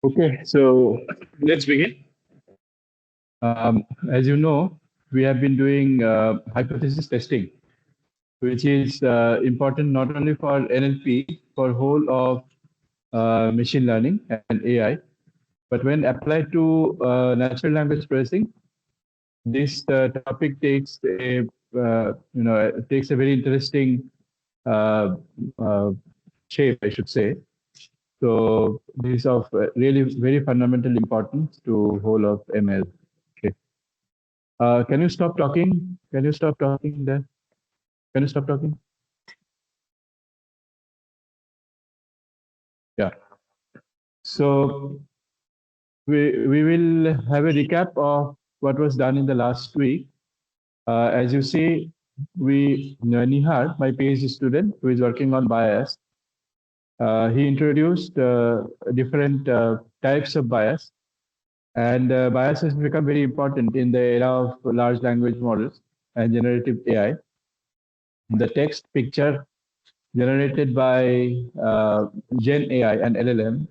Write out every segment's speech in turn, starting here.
Okay, so let's begin. As you know, we have been doing hypothesis testing, which is important not only for NLP, for whole of machine learning and AI, but when applied to natural language processing, this topic takes a takes a very interesting uh, uh, shape, I should say. So this is of really very fundamental importance to whole of ML. Okay. Can you stop talking? Can you stop talking there? Can you stop talking? Yeah. So we will have a recap of what was done in the last week. As you see, Nihar, my PhD student who is working on bias, he introduced different types of bias, and bias has become very important in the era of large language models and generative AI. The text picture generated by Gen AI and LLM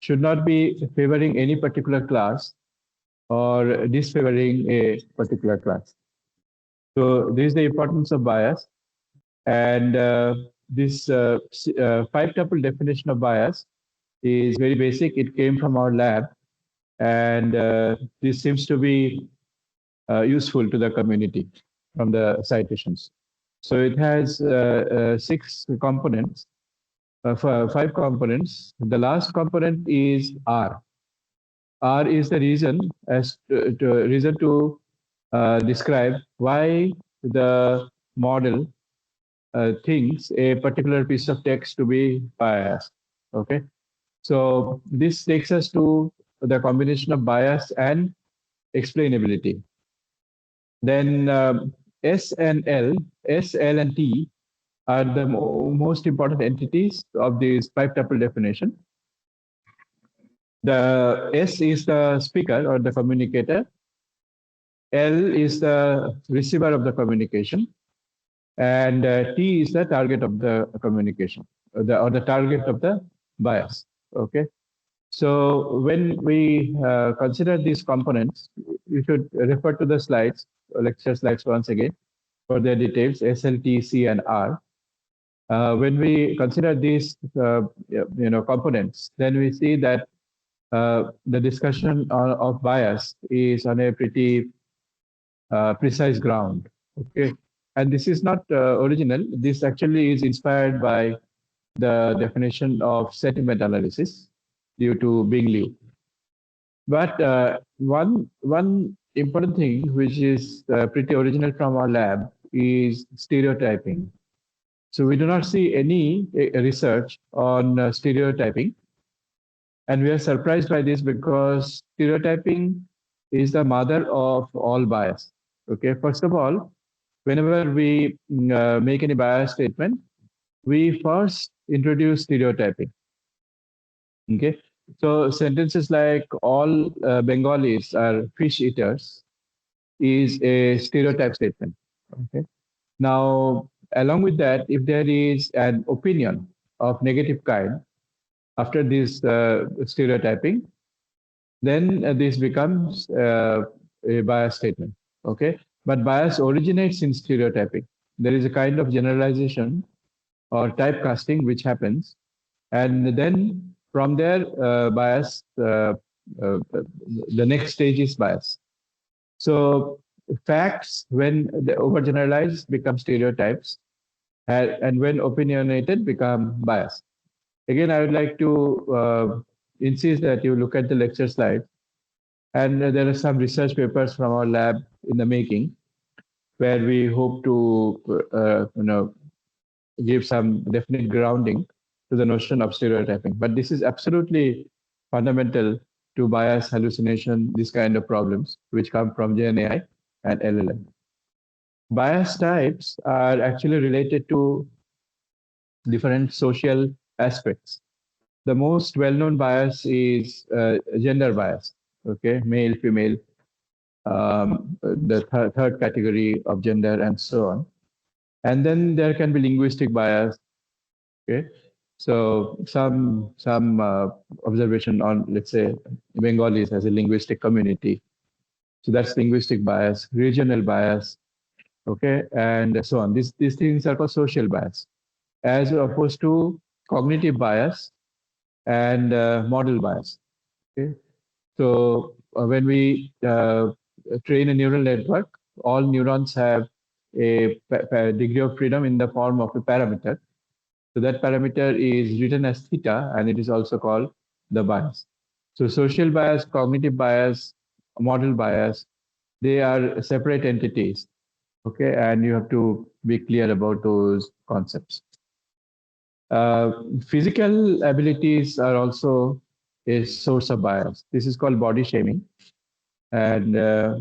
should not be favoring any particular class or disfavoring a particular class. So this is the importance of bias. And this five tuple definition of bias is very basic. It came from our lab. And this seems to be useful to the community from the citations. So it has six components, five components. The last component is R. R is the reason to describe why the model thinks a particular piece of text to be biased. Okay, so this takes us to the combination of bias and explainability. Then S and L, S, L, and T are the most important entities of this five tuple definition. The S is the speaker or the communicator. L is the receiver of the communication, and T is the target of the communication, or the target of the bias. Okay. So when we consider these components, you should refer to the slides, lecture slides once again for their details, S, L, T, C, and R. When we consider these components, then we see that the discussion of bias is on a pretty precise ground. Okay, and this is not original. This actually is inspired by the definition of sentiment analysis due to Bing Liu. But one important thing which is pretty original from our lab is stereotyping. So we do not see any research on stereotyping, and we are surprised by this because stereotyping is the mother of all bias. Okay, first of all, whenever we make any bias statement, we first introduce stereotyping. Okay, so sentences like all Bengalis are fish eaters is a stereotype statement. Okay, now along with that, if there is an opinion of negative kind after this stereotyping, then this becomes a bias statement. Okay, but bias originates in stereotyping. There is a kind of generalization or typecasting which happens, and then from there, bias. The next stage is bias. So facts, when they overgeneralized, become stereotypes, and when opinionated, become bias. Again, I would like to insist that you look at the lecture slide, and there are some research papers from our lab in the making, where we hope to, give some definite grounding to the notion of stereotyping. But this is absolutely fundamental to bias, hallucination, these kind of problems which come from GenAI and LLM. Bias types are actually related to different social aspects. The most well-known bias is gender bias. Okay, male, female, the third category of gender, and so on. And then there can be linguistic bias. Okay, So some observation on, let's say, Bengalis as a linguistic community. So that's linguistic bias, regional bias, okay, and so on. These things are called social bias, as opposed to cognitive bias and model bias. Okay, so when we train a neural network, all neurons have a degree of freedom in the form of a parameter. So that parameter is written as theta, and it is also called the bias. So social bias, cognitive bias, model bias, they are separate entities. Okay, and you have to be clear about those concepts. Physical abilities are also a source of bias. This is called body shaming, and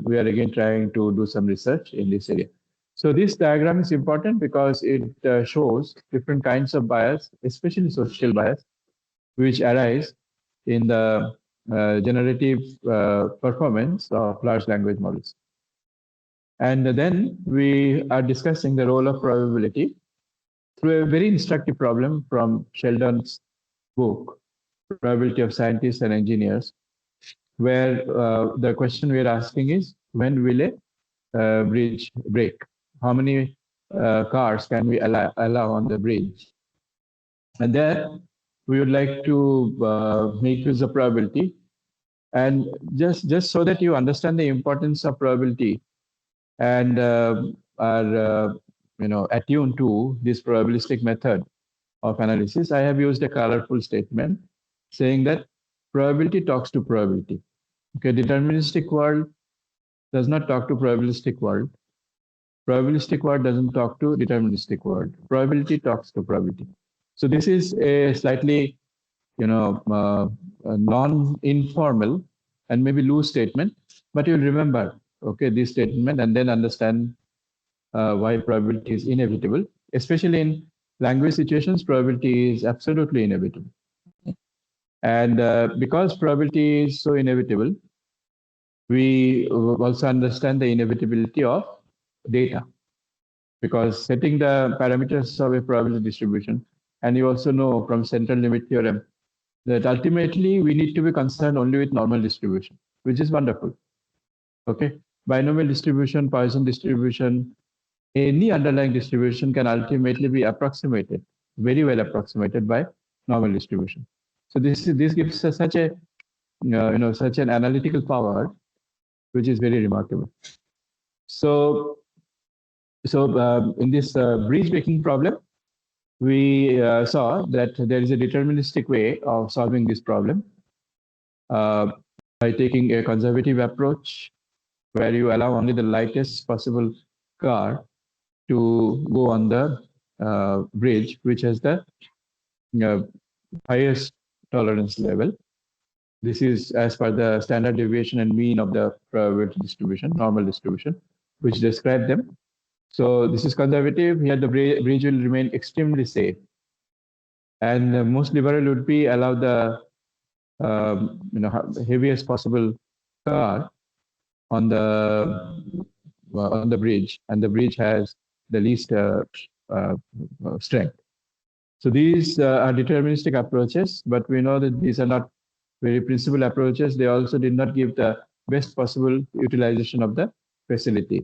we are again trying to do some research in this area. So this diagram is important because it shows different kinds of bias, especially social bias, which arise in the generative performance of large language models. And then we are discussing the role of probability through a very instructive problem from Sheldon's book, Probability of Scientists and Engineers, where the question we are asking is, when will a bridge break? How many cars can we allow on the bridge? And there we would like to make use of probability. And just so that you understand the importance of probability and are attuned to this probabilistic method of analysis, I have used a colorful statement saying that probability talks to probability. Okay, deterministic world does not talk to probabilistic world. Probabilistic world doesn't talk to deterministic world. Probability talks to probability. So this is a slightly, a non-informal and maybe loose statement, but you'll remember, okay, this statement and then understand why probability is inevitable, especially in language situations. Probability is absolutely inevitable. And because probability is so inevitable, we also understand the inevitability of data, because setting the parameters of a probability distribution, and you also know from central limit theorem that ultimately we need to be concerned only with normal distribution, which is wonderful. Okay, binomial distribution, Poisson distribution, any underlying distribution can ultimately be approximated, very well approximated by normal distribution. So this gives us such a such an analytical power, which is very remarkable. So in this bridge breaking problem, we saw that there is a deterministic way of solving this problem uh, by taking a conservative approach where you allow only the lightest possible car to go on the bridge, which has the highest tolerance level. This is as per the standard deviation and mean of the probability distribution, normal distribution, which describe them. So this is conservative. Here the bridge will remain extremely safe. And most liberal would be allow the heaviest possible car on the bridge, and the bridge has the least strength. So these are deterministic approaches, but we know that these are not very principled approaches. They also did not give the best possible utilization of the facility.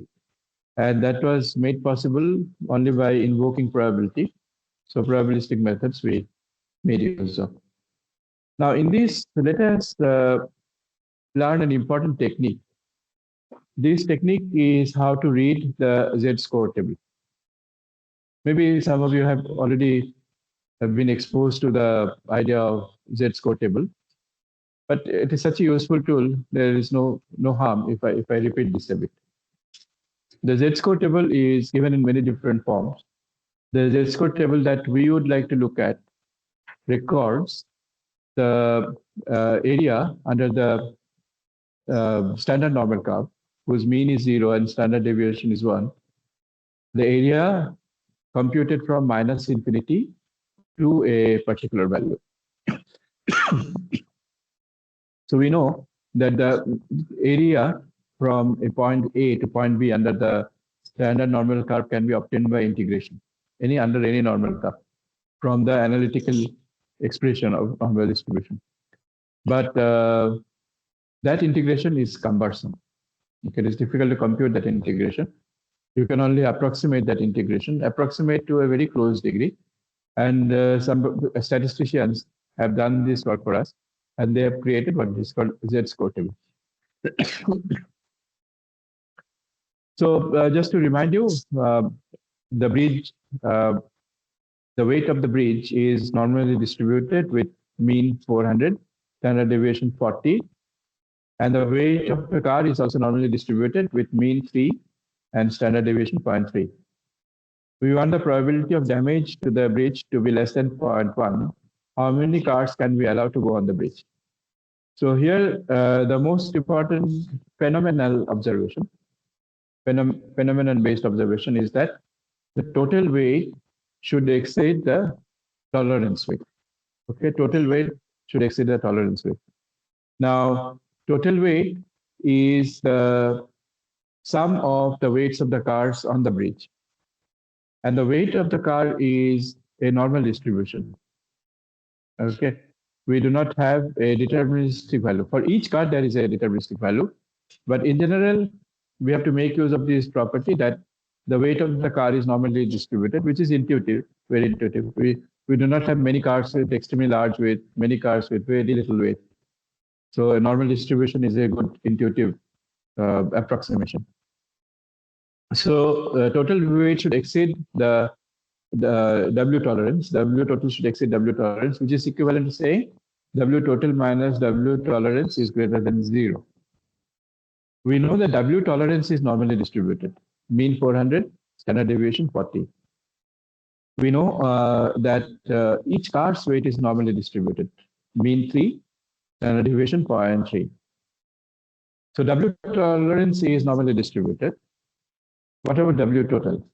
And that was made possible only by invoking probability. So probabilistic methods we made use of. Now in this, let us learn an important technique. This technique is how to read the Z-score table. Maybe some of you have already have been exposed to the idea of Z-score table, but it is such a useful tool. There is no harm if I repeat this a bit. The Z-score table is given in many different forms. The Z-score table that we would like to look at records the area under the standard normal curve, whose mean is 0 and standard deviation is 1. The area computed from minus infinity to a particular value. So we know that the area from a point A to point B under the standard normal curve can be obtained by integration, under any normal curve, from the analytical expression of Hormel distribution. But that integration is cumbersome. Okay, it's difficult to compute that integration. You can only approximate that integration, approximate to a very close degree. And some statisticians have done this work for us, and they have created what is called Z-score table. So just to remind you, the bridge, the weight of the bridge is normally distributed with mean 400, standard deviation 40, and the weight of the car is also normally distributed with mean 3 and standard deviation 0.3. We want the probability of damage to the bridge to be less than 0.1. How many cars can we allow to go on the bridge? So here, the most important phenomenal observation, phenomenon-based observation is that the total weight should exceed the tolerance weight. Okay, total weight should exceed the tolerance weight. Now, total weight is the sum of the weights of the cars on the bridge. And the weight of the car is a normal distribution. Okay, we do not have a deterministic value. For each car, there is a deterministic value. But in general, we have to make use of this property that the weight of the car is normally distributed, which is intuitive, very intuitive. We do not have many cars with extremely large weight, many cars with very little weight. So a normal distribution is a good intuitive approximation. So total weight should exceed the W tolerance. W total should exceed W tolerance, which is equivalent to saying W total minus W tolerance is greater than 0. We know that W tolerance is normally distributed. Mean 400, standard deviation 40. We know that each car's weight is normally distributed. Mean 3, standard deviation 0.3. So W tolerance is normally distributed. What about W total?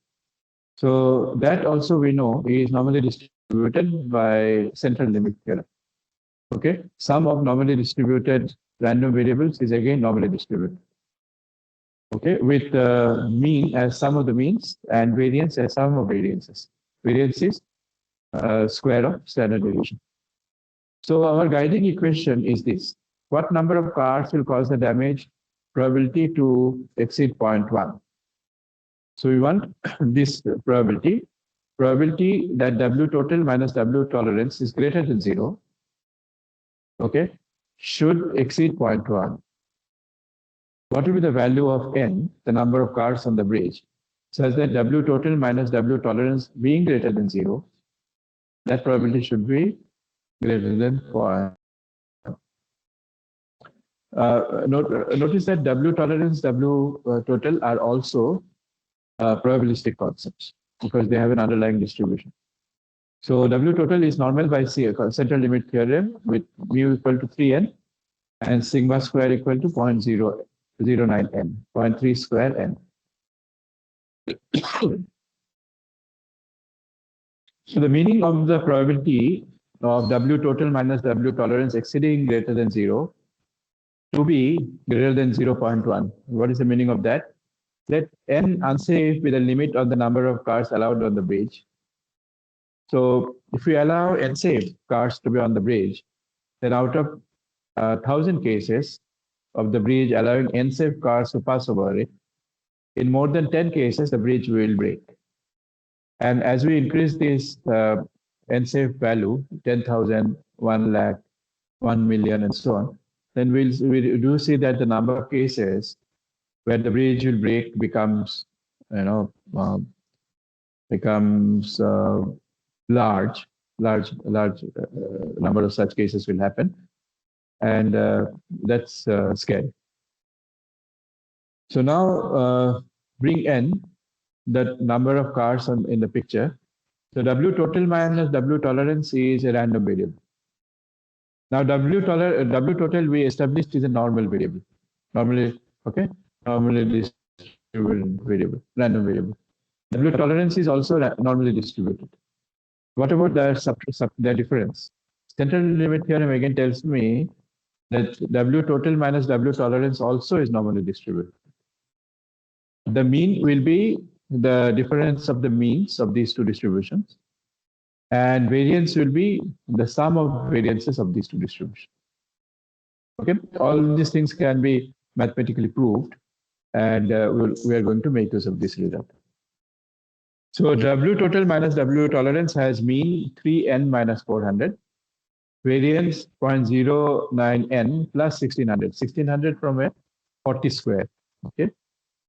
So that also we know is normally distributed by central limit theorem. Okay, sum of normally distributed random variables is again normally distributed. Okay, with mean as sum of the means and variance as sum of variances. Variance is square of standard deviation. So our guiding equation is this. What number of cars will cause the damage probability to exceed 0.1? So we want this probability that W total minus W tolerance is greater than 0, okay, should exceed 0.1. What will be the value of n, the number of cars on the bridge, such that W total minus W tolerance being greater than 0, that probability should be greater than 0.1. Notice that W tolerance, W total are also probabilistic concepts because they have an underlying distribution. So W total is normal by central limit theorem with mu equal to 3n and sigma square equal to 0.009 n, 0.3 square n. So the meaning of the probability of W total minus W tolerance exceeding greater than 0 to be greater than 0.1. What is the meaning of that? Let n unsafe be the limit on the number of cars allowed on the bridge. So if we allow unsafe cars to be on the bridge, then out of 1,000 cases of the bridge allowing unsafe cars to pass over it, in more than 10 cases, the bridge will break. And as we increase this unsafe value, 10,000, 1 lakh, 1 million, and so on, then we do see that the number of cases where the bridge will break becomes, large number of such cases will happen, and that's scary. So now bring n, the number of cars in the picture. So W total minus W tolerance is a random variable. Now W total we established is a normal variable, normally distributed variable, random variable. W tolerance is also normally distributed. What about the difference? Central limit theorem again tells me that W total minus W tolerance also is normally distributed. The mean will be the difference of the means of these two distributions. and variance will be the sum of variances of these two distributions. Okay, all these things can be mathematically proved, and we are going to make use of this result. So W total minus W tolerance has mean 3n minus 400, variance 0.09n plus 1600. 1600 from a 40 square. Okay,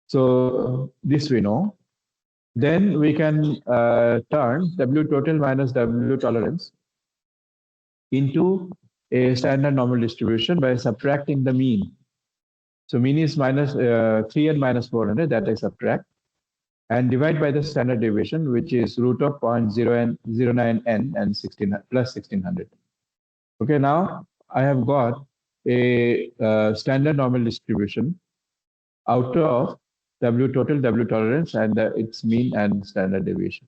so this we know. Then we can turn W total minus W tolerance into a standard normal distribution by subtracting the mean. So mean is minus 3n minus 400, that I subtract, and divide by the standard deviation, which is root of 0.09n and 16 plus 1600. Okay, now I have got a standard normal distribution out of W total, W tolerance, and its mean and standard deviation.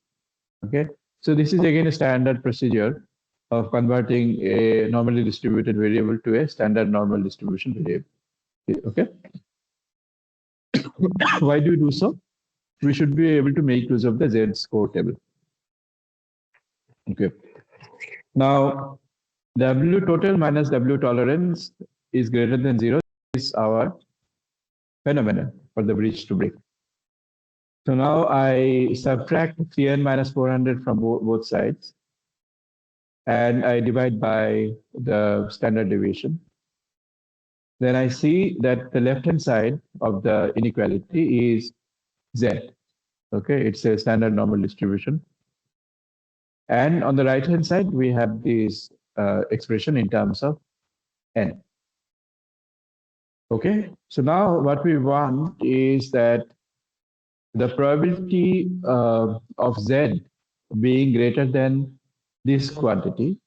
Okay, so this is again a standard procedure of converting a normally distributed variable to a standard normal distribution variable. Okay, why do we do so? We should be able to make use of the z-score table. Okay, now W total minus W tolerance is greater than 0 is our phenomenon for the bridge to break. So now I subtract 3n minus 400 from both sides, and I divide by the standard deviation. Then I see that the left-hand side of the inequality is z. Okay, it's a standard normal distribution. And on the right-hand side, we have this expression in terms of n. Okay, so now what we want is that the probability of z being greater than this quantity.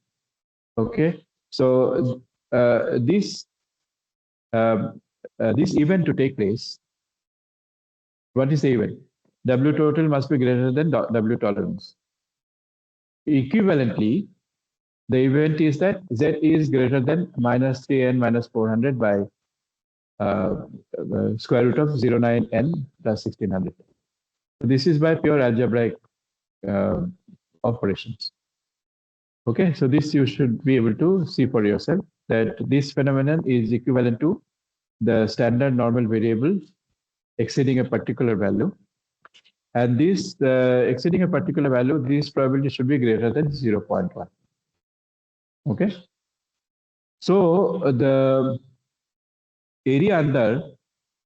Okay, so this event to take place, what is the event? W total must be greater than W tolerance. Equivalently, the event is that z is greater than minus 3n minus 400 by square root of 0.9n plus 1600. So this is by pure algebraic operations. Okay, so this you should be able to see for yourself that this phenomenon is equivalent to the standard normal variable exceeding a particular value. And this exceeding a particular value, this probability should be greater than 0.1. Okay. So the area under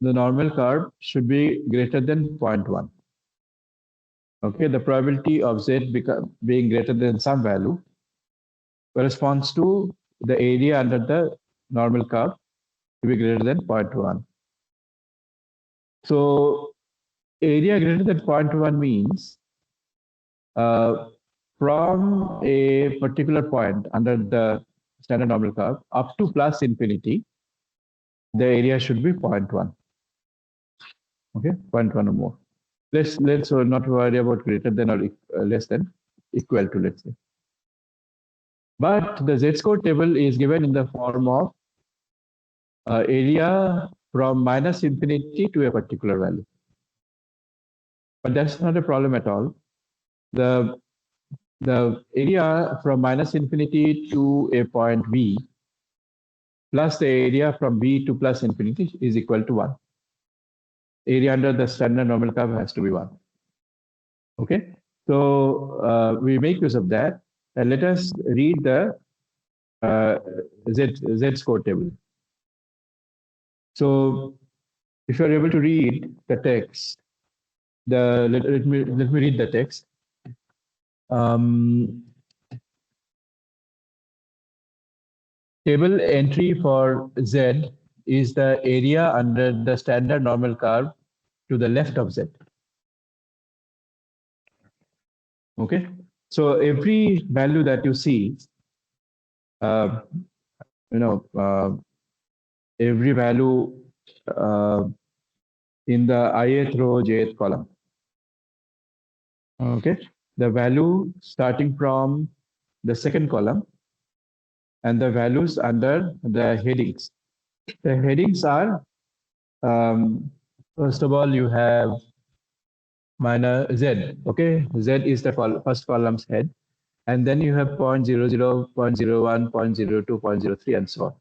the normal curve should be greater than 0.1. Okay, the probability of z being greater than some value corresponds to the area under the normal curve to be greater than 0.1. So area greater than 0.1 means from a particular point under the standard normal curve up to plus infinity, the area should be 0.1. Okay, 0.1 or more. Let's not worry about greater than or less than, equal to, let's say. But the z-score table is given in the form of area from minus infinity to a particular value. But that's not a problem at all. The area from minus infinity to a point V plus the area from V to plus infinity is equal to 1. Area under the standard normal curve has to be 1. Okay, so we make use of that, and let us read the z-score table. So if you are able to read the text, let me read the text. Table entry for Z is the area under the standard normal curve to the left of Z. Okay, so every value that you see, every value in the ith row, jth column. Okay, the value starting from the second column and the values under the headings. The headings are, first of all, you have minus Z. Okay, Z is the first column's head, and then you have 0.00, 0.01, 0.02, 0.03, and so on.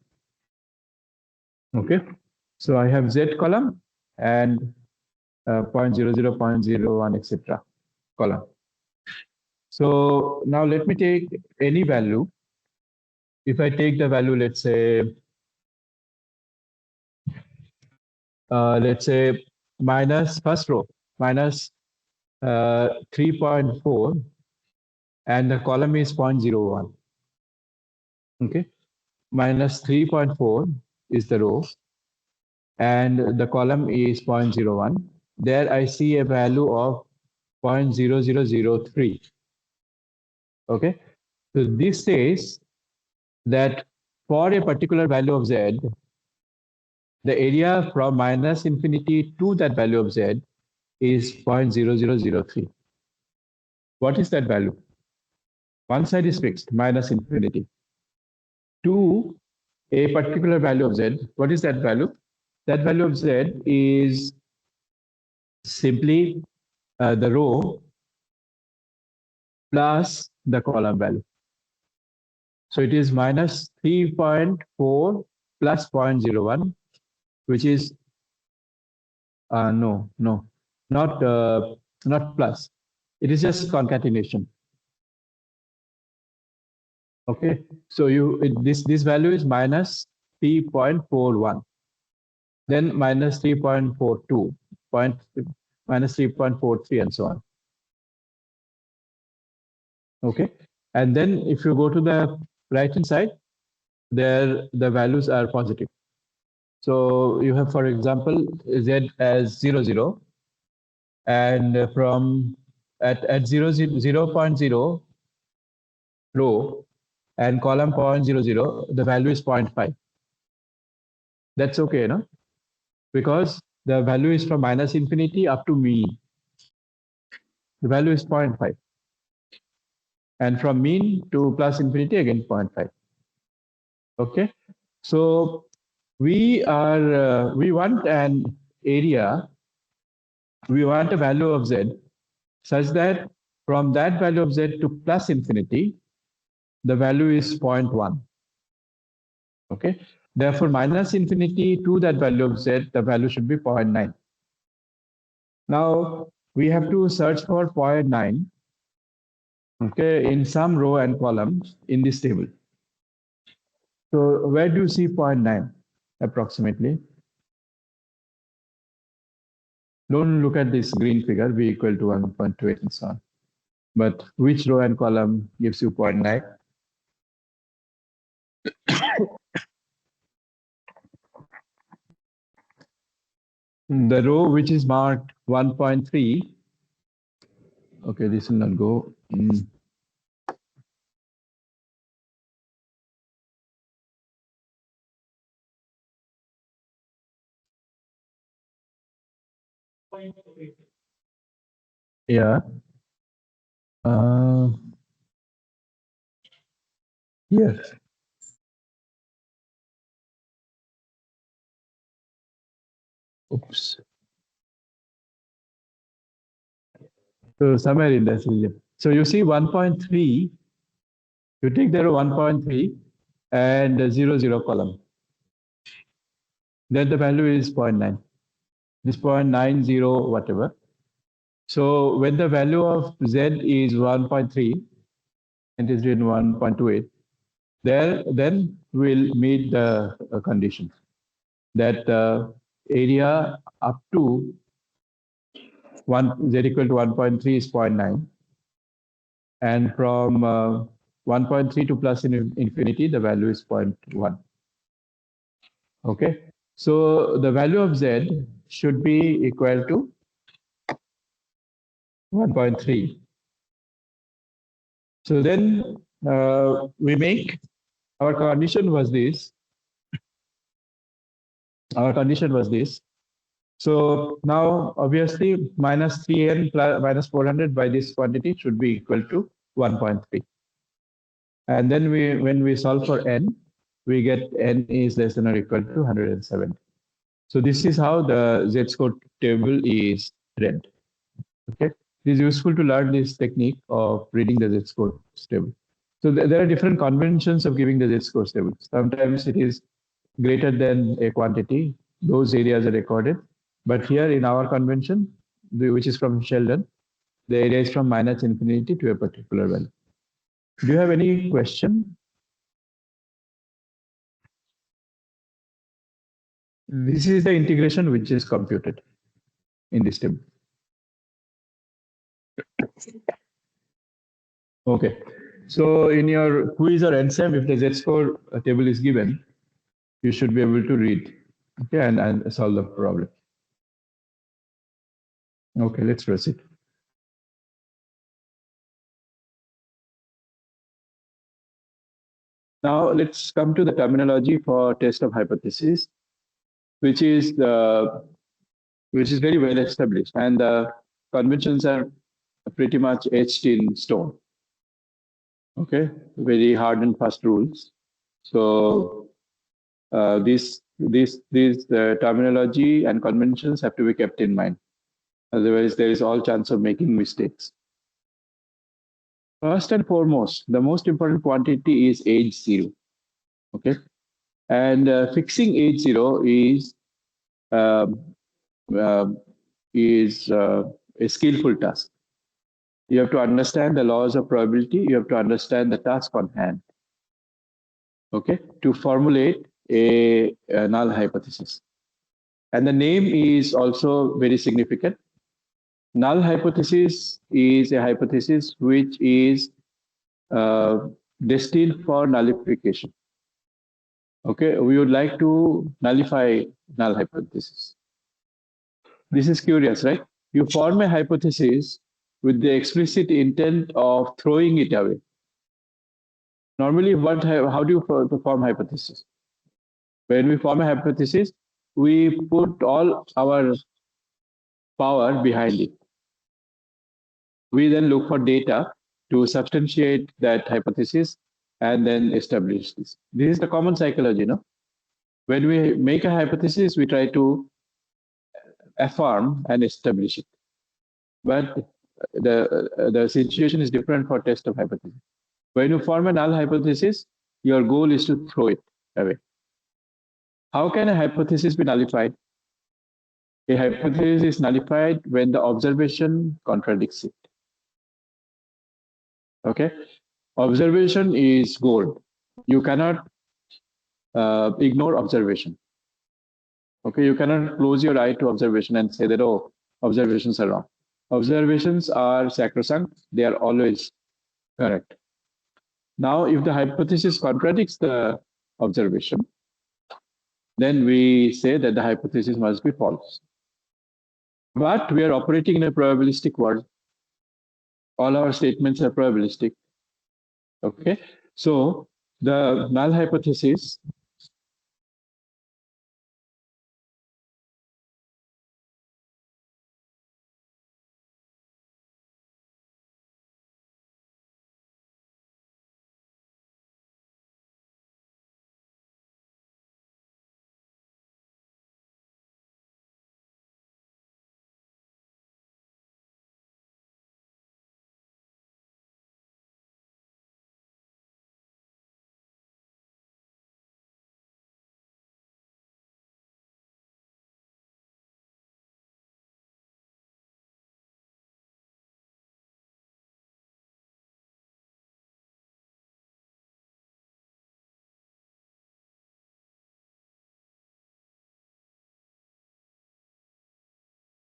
Okay, so I have Z column and 0.00, 0.01, etc. column. So now let me take any value. If I take the value, let's say minus first row, minus 3.4, and the column is 0.01. Okay, minus 3.4 is the row, and the column is 0.01. There I see a value of 0.0003. Okay, so this says that for a particular value of Z, the area from minus infinity to that value of Z is 0.0003. What is that value? One side is fixed, minus infinity. To a particular value of Z, what is that value? That value of Z is simply the row plus the column value. So it is minus 3.4 plus 0.01, which is no, not plus. It is just concatenation. Okay, so this value is minus 3.41, then minus 3.42, minus 3.43, and so on. Okay, and then if you go to the right hand side, there the values are positive. So you have, for example, Z as 0, and from at 0.0 row and column 0.00, the value is 0.5. That's okay, no? Because the value is from minus infinity up to mean. The value is 0.5. And from mean to plus infinity, again 0.5. Okay, so we want an area, we want a value of Z such that from that value of Z to plus infinity, the value is 0.1. Okay, therefore minus infinity to that value of Z, the value should be 0.9. Now we have to search for 0.9, okay, in some row and column in this table. So where do you see 0.9 approximately? Don't look at this green figure, V equal to 1.28 and so on. But which row and column gives you 0.9? The row which is marked 1.3. Okay, this will not go. Yeah. Yes. Oops. So somewhere in this region. So you see 1.3. You take the row 1.3 and 0 column. Then the value is 0.9. This 0.90 whatever. So when the value of Z is 1.3 and is written 1.28, then we'll meet the condition that area up to Z equal to 1.3 is 0.9, and from 1.3 to plus infinity, the value is 0.1. Okay, so the value of Z should be equal to 1.3. So then we make, our condition was this. Our condition was this. So now obviously minus 3n plus minus 400 by this quantity should be equal to 1.3. And then when we solve for n, we get n is less than or equal to 170. So this is how the Z-score table is read. Okay, it is useful to learn this technique of reading the z-score table. So there are different conventions of giving the z-score table. Sometimes it is greater than a quantity. Those areas are recorded. But here in our convention, which is from Sheldon, the area is from minus infinity to a particular value. Do you have any question? This is the integration which is computed in this table. Okay. So in your quiz or exam, if the z-score table is given, you should be able to read, okay, and solve the problem. Okay, let's proceed. Now let's come to the terminology for test of hypothesis, which is very well established, and the conventions are pretty much etched in stone. Okay, very hard and fast rules. So this terminology and conventions have to be kept in mind. Otherwise, there is all chance of making mistakes. First and foremost, the most important quantity is age 0. Okay, and fixing age 0 is a skillful task. You have to understand the laws of probability. You have to understand the task on hand. Okay, to formulate a null hypothesis. And the name is also very significant. Null hypothesis is a hypothesis which is destined for nullification. Okay, we would like to nullify null hypothesis. This is curious, right? You form a hypothesis with the explicit intent of throwing it away. Normally, how do you form hypothesis? When we form a hypothesis, we put all our power behind it. We then look for data to substantiate that hypothesis and then establish this. This is the common psychology, no? When we make a hypothesis, we try to affirm and establish it. But the situation is different for test of hypothesis. When you form a null hypothesis, your goal is to throw it away. How can a hypothesis be nullified? A hypothesis is nullified when the observation contradicts it. Okay, observation is gold. You cannot ignore observation. Okay, you cannot close your eye to observation and say that, oh, observations are wrong. Observations are sacrosanct. They are always correct. Now, if the hypothesis contradicts the observation, then we say that the hypothesis must be false. But we are operating in a probabilistic world. All our statements are probabilistic. Okay, so the null hypothesis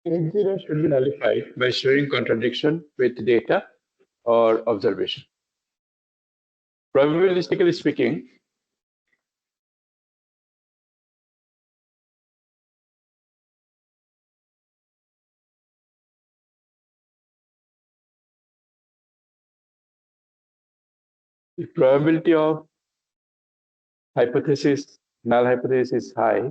X0 should be nullified by showing contradiction with data or observation. Probabilistically speaking, the probability of hypothesis, null hypothesis is high.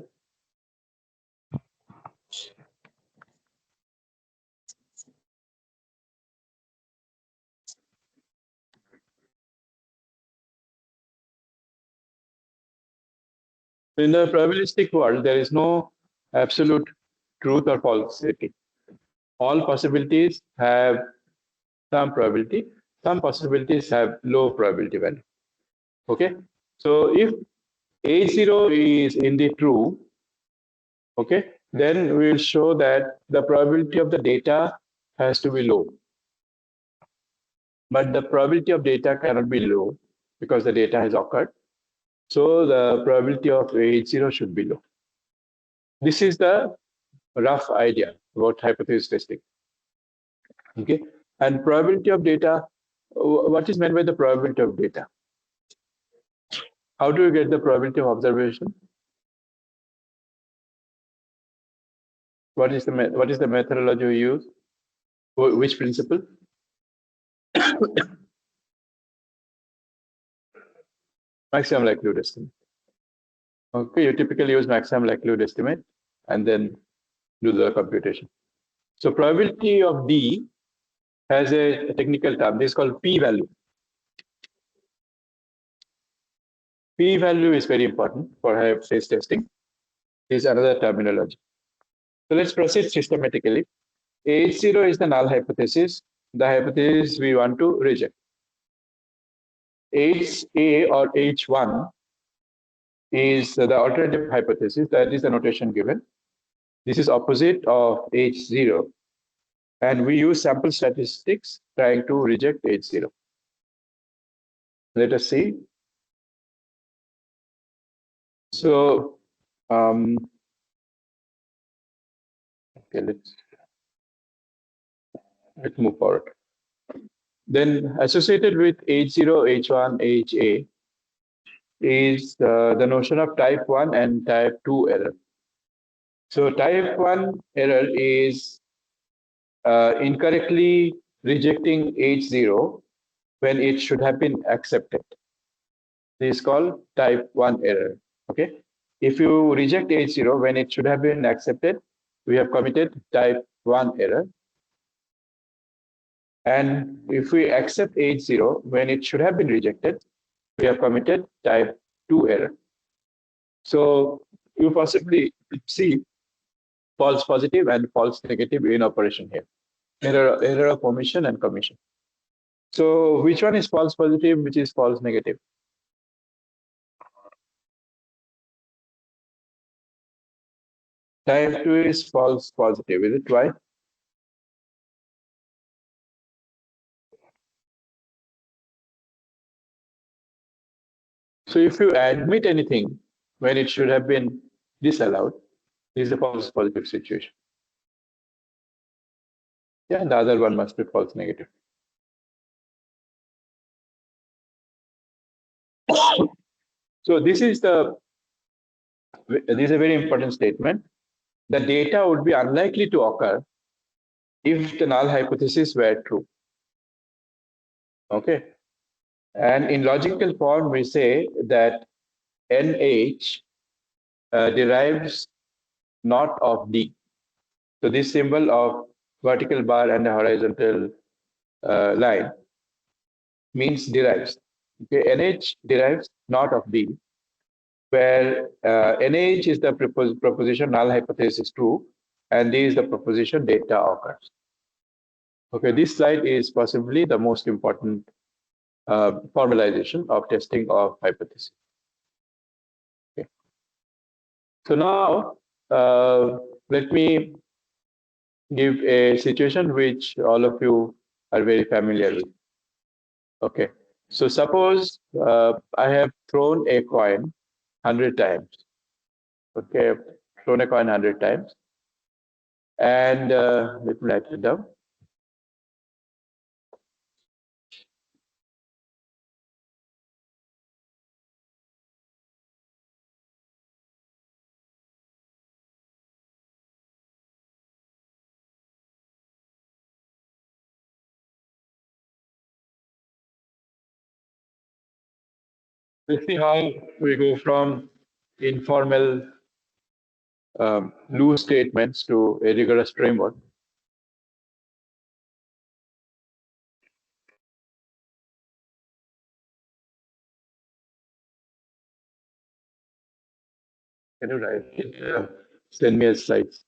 In the probabilistic world, there is no absolute truth or falsity. All possibilities have some probability. Some possibilities have low probability value. Okay, so if A0 is indeed true, okay, then we will show that the probability of the data has to be low. But the probability of data cannot be low because the data has occurred. So the probability of A0 should be low. This is the rough idea about hypothesis testing. Okay, and probability of data, what is meant by the probability of data? How do you get the probability of observation? What is the methodology you use? Which principle? Maximum likelihood estimate. Okay, you typically use maximum likelihood estimate and then do the computation. So probability of D has a technical term. This is called p-value. P-value is very important for hypothesis testing. This is another terminology. So let's proceed systematically. H0 is the null hypothesis, the hypothesis we want to reject. HA or H1 is the alternative hypothesis, that is the notation given. This is opposite of H0. And we use sample statistics trying to reject H0. Let us see. So, okay, let's move forward. Then associated with H0, H1, HA is the notion of type 1 and type 2 error. So type 1 error is incorrectly rejecting H0 when it should have been accepted. This is called type 1 error. Okay. If you reject H0 when it should have been accepted, we have committed type 1 error. And if we accept H0 when it should have been rejected, we have committed type 2 error. So you possibly see false positive and false negative in operation here. Error of omission and commission. So which one is false positive, which is false negative? Type 2 is false positive, is it right? So if you admit anything when it should have been disallowed, this is a false positive situation. Yeah, and the other one must be false negative. So this is a very important statement. The data would be unlikely to occur if the null hypothesis were true. Okay. And in logical form, we say that NH derives not of D. So this symbol of vertical bar and a horizontal line means derives. Okay, NH derives not of D, where NH is the proposition null hypothesis is true, and D is the proposition data occurs. Okay, this slide is possibly the most important formalization of testing of hypothesis. Okay. So now let me give a situation which all of you are very familiar with. Okay, so suppose I have thrown a coin 100 times. Okay, thrown a coin 100 times, and let me write it down. Let's see how we go from informal loose statements to a rigorous framework. Can you write it? Send me a slides.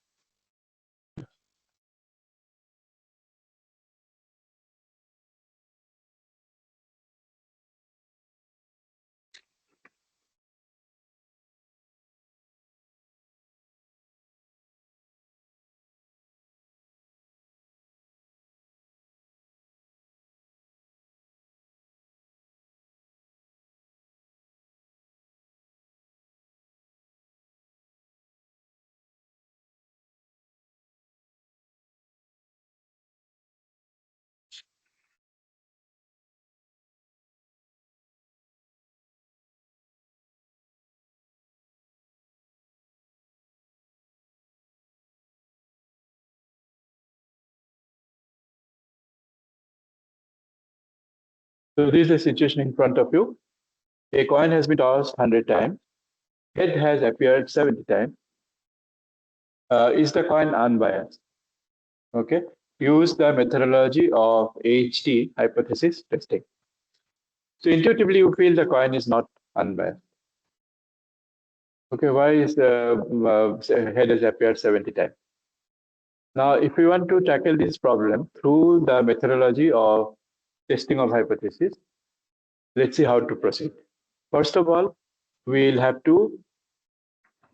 So this is the situation in front of you. A coin has been tossed 100 times. Head has appeared 70 times. Is the coin unbiased? Okay. Use the methodology of HT, hypothesis testing. So intuitively, you feel the coin is not unbiased. Okay, why is the head has appeared 70 times? Now, if we want to tackle this problem through the methodology of testing of hypothesis, let's see how to proceed. First of all, we'll have to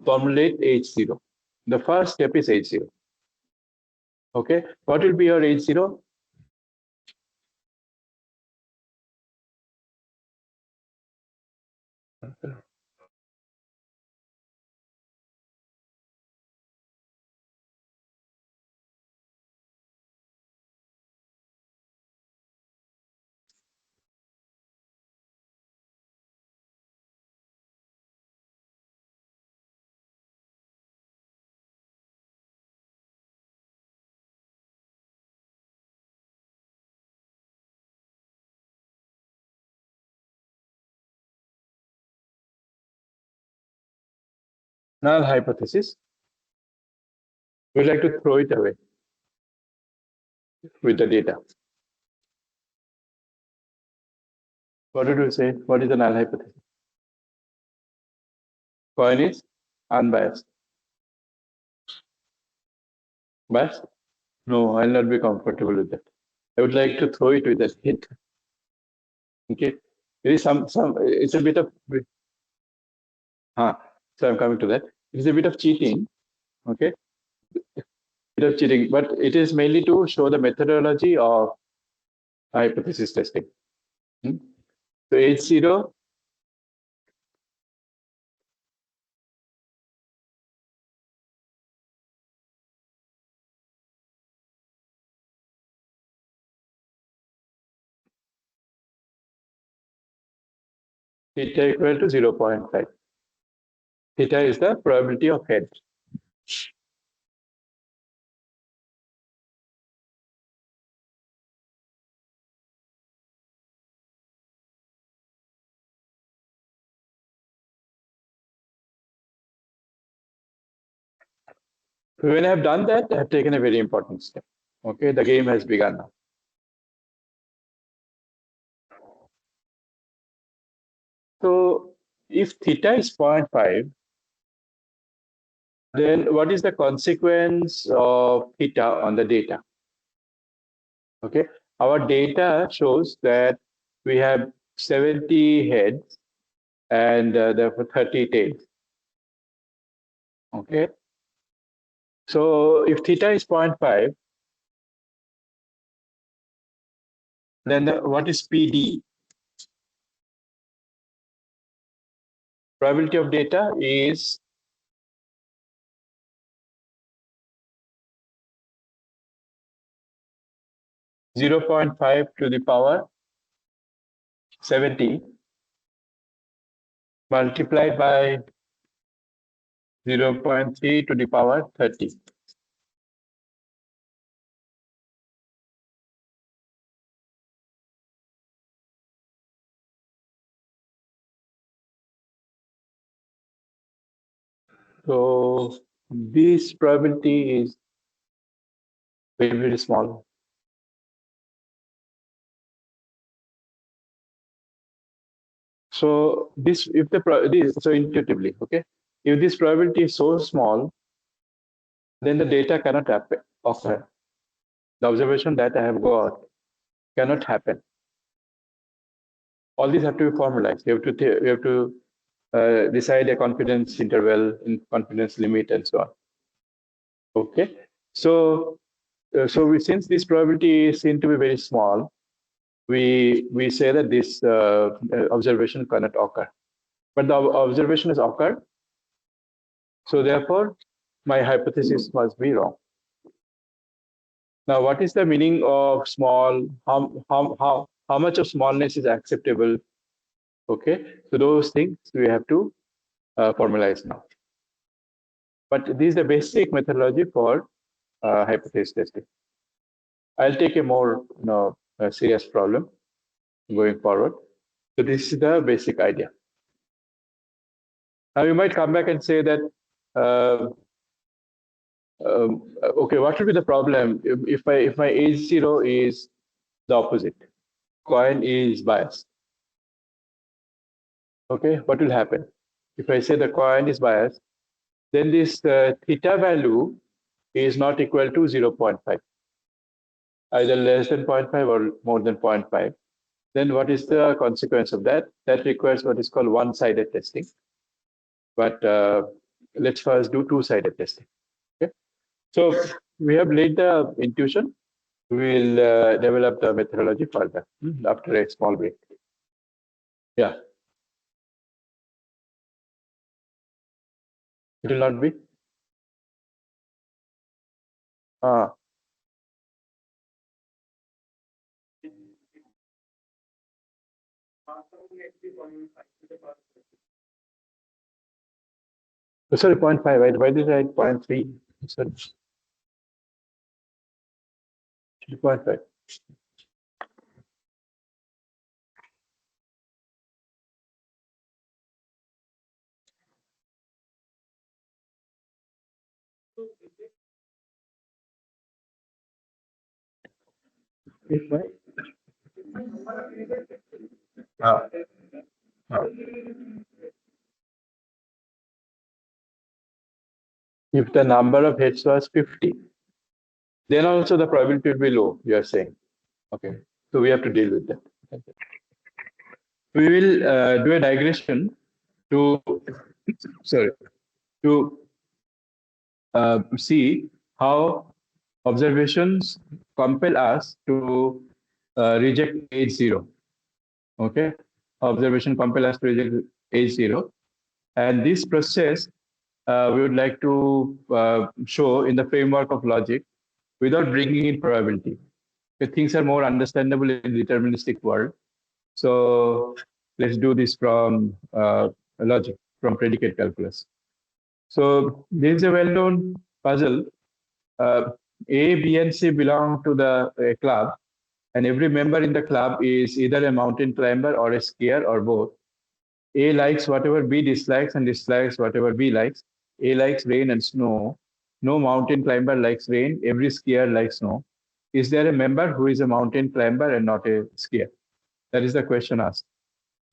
formulate H0. The first step is H0. Okay, what will be your H0? Null hypothesis. We'd like to throw it away with the data. What did you say? What is the null hypothesis? Coin is unbiased. Biased? No, I'll not be comfortable with that. I would like to throw it with a hit. Okay. There is it's a bit of so I'm coming to that. It's a bit of cheating. Okay. Bit of cheating, but it is mainly to show the methodology of hypothesis testing. So H0 theta equal to 0.5. Theta is the probability of head. When I have done that, I have taken a very important step. Okay, the game has begun now. So if theta is 0.5, then what is the consequence of theta on the data? Okay, our data shows that we have 70 heads and therefore 30 tails. Okay, so if theta is 0.5, then what is PD? Probability of data is zero 0.5 to the power 70 multiplied by 0.3 to the power 30. So this probability is very, very small. So this, if the so intuitively, okay, if this probability is so small, then the data cannot happen. Occur. The observation that I have got cannot happen. All these have to be formalized. You have to decide a confidence interval, in confidence limit, and so on. Okay, so since this probability is seen to be very small, we say that this observation cannot occur. But the observation has occurred, so therefore my hypothesis must be wrong. Now, what is the meaning of small? How much of smallness is acceptable? Okay, so those things we have to formalize now. But this is the basic methodology for hypothesis testing. I'll take a more serious problem. going forward. So this is the basic idea. Now you might come back and say that, okay, what should be the problem if my H0 is the opposite? Coin is biased. Okay, what will happen? If I say the coin is biased, then this theta value is not equal to 0.5, either less than 0.5 or more than 0.5. Then what is the consequence of that? That requires what is called one-sided testing. But let's first do two-sided testing. Okay. So we have laid the intuition. We'll develop the methodology further after a small break. Yeah, it will not be. Uh, sorry, 0.5. Right? Why did I write 0.3? Sorry, 0.5. If my uh, uh, if the number of heads was 50, then also the probability will be low. You are saying, okay. So we have to deal with that. We will do a digression to sorry to see how observations compel us to reject H0. Okay, observation compel us to reject H0, and this process we would like to show in the framework of logic without bringing in probability. Things are more understandable in the deterministic world. So let's do this from logic, from predicate calculus. So there is a well-known puzzle. Uh, A, B, and C belong to the club, and every member in the club is either a mountain climber or a skier or both. A likes whatever B dislikes and dislikes whatever B likes. A likes rain and snow. No mountain climber likes rain. Every skier likes snow. Is there a member who is a mountain climber and not a skier? That is the question asked.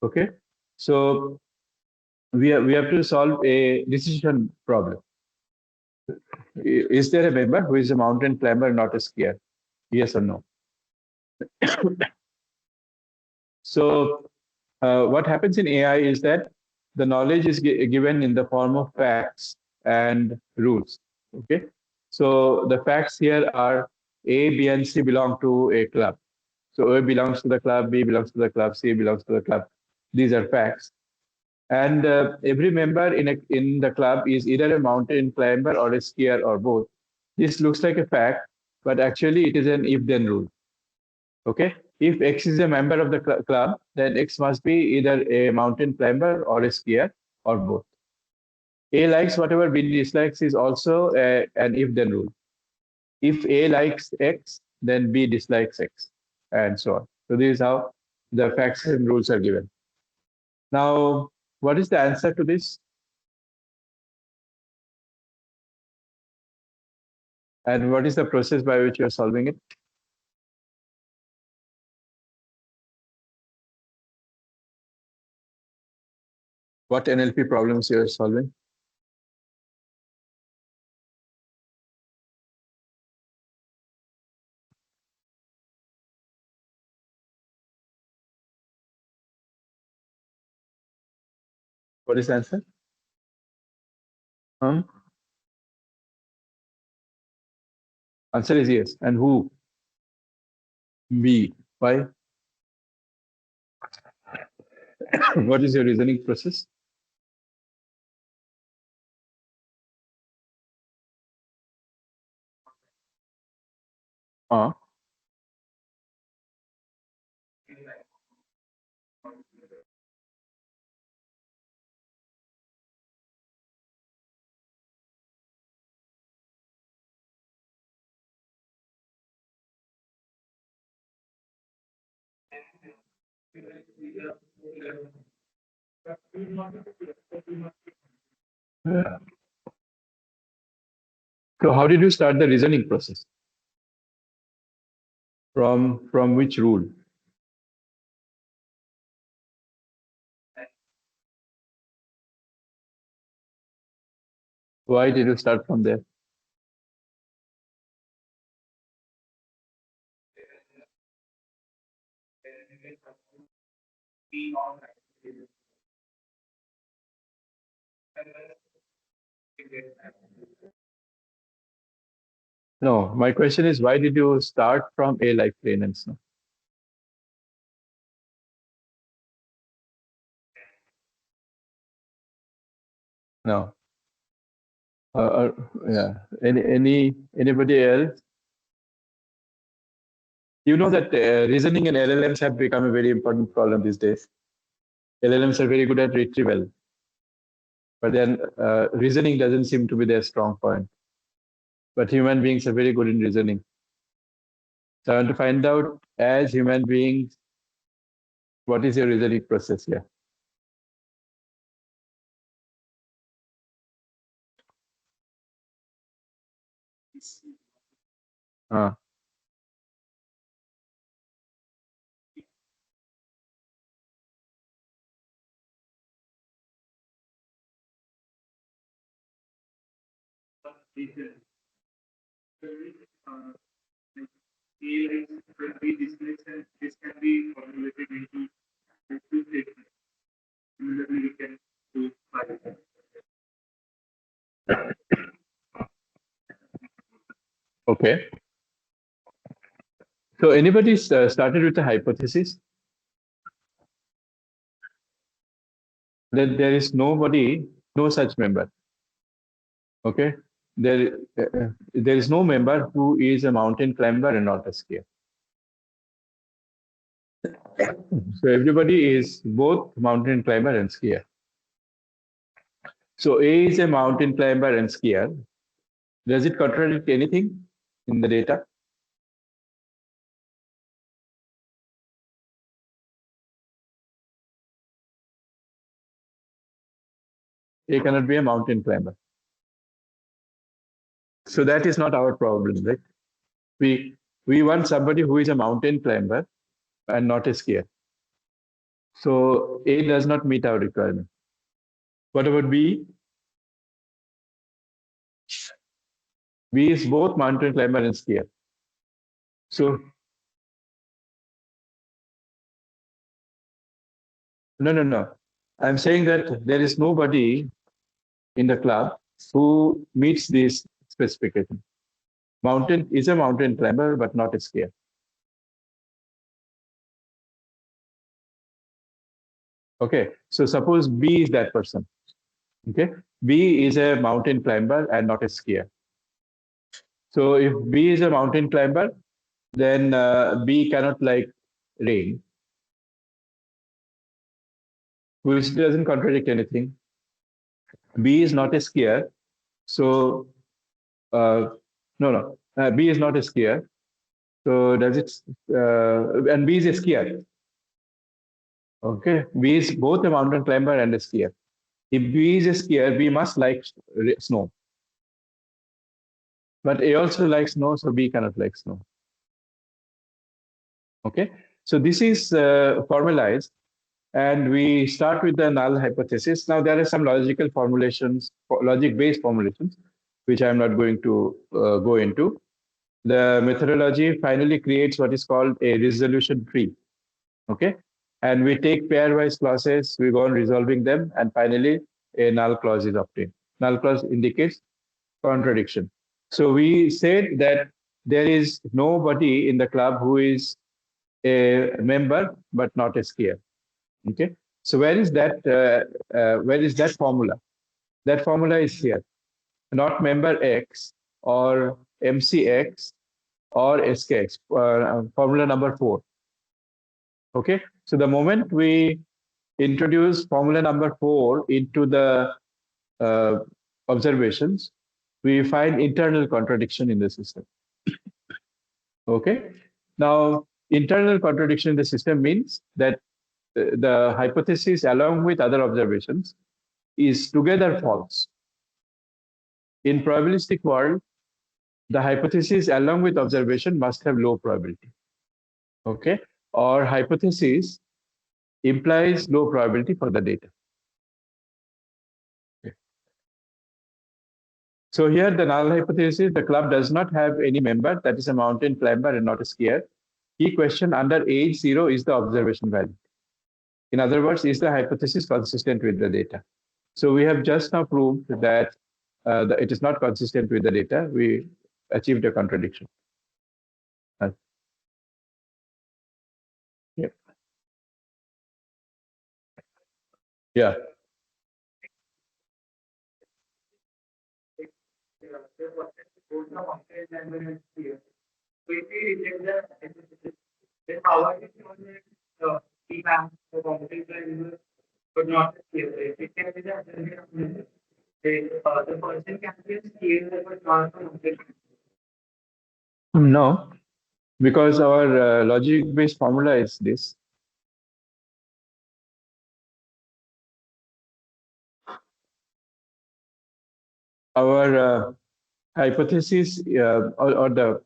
Okay. So we have to solve a decision problem. Is there a member who is a mountain climber and not a skier? Yes or no? So what happens in AI is that the knowledge is given in the form of facts and rules. Okay. So the facts here are A, B, and C belong to a club. So A belongs to the club, B belongs to the club, C belongs to the club. These are facts. And every member in the club is either a mountain climber or a skier or both. This looks like a fact, but actually it is an if-then rule. Okay, if X is a member of the club, then X must be either a mountain climber or a skier or both. A likes whatever B dislikes is also an if-then rule. If A likes X, then B dislikes X, and so on. So this is how the facts and rules are given. Now, what is the answer to this? And what is the process by which you are solving it? What NLP problems you are solving? What is the answer? Um, Answer is yes. And who? B. Why? What is your reasoning process? Uh, Yeah. So how did you start the reasoning process? From which rule? Why did you start from there? No, my question is why did you start from A like plain and snow? No. Yeah. Anybody else? You know that reasoning and LLMs have become a very important problem these days. LLMs are very good at retrieval, but then reasoning doesn't seem to be their strong point. But human beings are very good in reasoning. So I want to find out, as human beings, what is your reasoning process here? Uh, okay. So anybody started with a hypothesis that there is nobody, no such member. Okay. There is no member who is a mountain climber and not a skier. So everybody is both mountain climber and skier. So A is a mountain climber and skier. Does it contradict anything in the data? A cannot be a mountain climber. So that is not our problem, right? We we want somebody who is a mountain climber and not a skier. So A does not meet our requirement. What about B? B is both mountain climber and skier. So no. I'm saying that there is nobody in the club who meets this specification. Mountain is a mountain climber, but not a skier. Okay. So suppose B is that person. Okay. B is a mountain climber and not a skier. So if B is a mountain climber, then B cannot like rain, which doesn't contradict anything. B is not a skier. So no. B is not a skier. So does it? And B is a skier. Okay. B is both a mountain climber and a skier. If B is a skier, B must like snow. But A also likes snow, so B cannot like snow. Okay. So this is formalized, and we start with the null hypothesis. Now there are some logical formulations, logic-based formulations, which I'm not going to go into. The methodology finally creates what is called a resolution tree. Okay. And we take pairwise clauses, we go on resolving them, and finally a null clause is obtained. Null clause indicates contradiction. So we said that there is nobody in the club who is a member but not a skier. Okay. So where is that formula? That formula is here. Not member X or MCX or SKX, formula number 4. Okay. So the moment we introduce formula number 4 into the uh, observations, we find internal contradiction in the system. Okay. Now, internal contradiction in the system means that the hypothesis along with other observations is together false. In probabilistic world, the hypothesis along with observation must have low probability. Okay, or hypothesis implies low probability for the data. Okay. So here the null hypothesis, the club does not have any member, that is a mountain climber and not a skier. Key question under age 0 is the observation value. In other words, is the hypothesis consistent with the data? So we have just now proved that it is not consistent with the data. We achieved a contradiction. Yeah. Yeah. No, because our logic-based formula is this. Our hypothesis or the